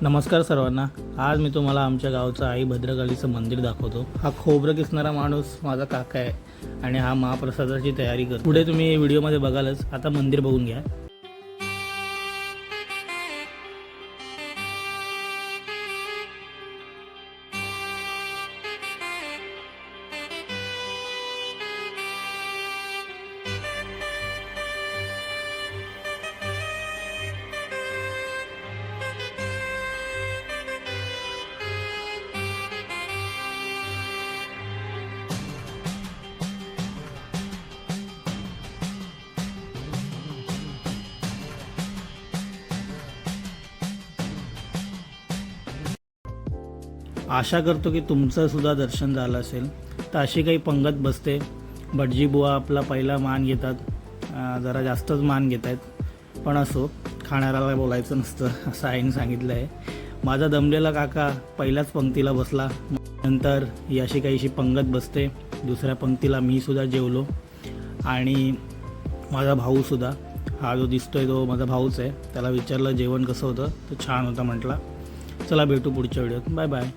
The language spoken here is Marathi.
नमस्कार सर्वांना। आज मी तुम्हाला आमच्या गावचं आई भद्रकालीचं मंदिर दाखवतो। हा खोबरं किसणारा माणूस माझा काका आहे आणि हा महाप्रसादाची तयारी करतो। पुढे तुम्ही व्हिडिओमध्ये बघालच। आता मंदिर बघून घ्या। आशा करतो की तुमचं सुद्धा दर्शन झालं असेल। तर अशी काही पंगत बसते। भटजी बुवा आपला पहिला मान घेतात, जरा जास्तच मान घेत आहेत, पण असो, खाणाऱ्याला बोलायचं नसतं असं आईने सांगितलं आहे। माझा दमलेला काका पहिल्याच पंक्तीला बसला। नंतर ही अशी काहीशी पंगत बसते। दुसऱ्या पंक्तीला मी सुद्धा जेवलो आणि माझा भाऊसुद्धा, हा जो दिसतोय तो माझा भाऊच आहे। त्याला विचारलं जेवण कसं होतं, तर छान होतं म्हटला। चला भेटू पुढच्या व्हिडिओत। Bye bye.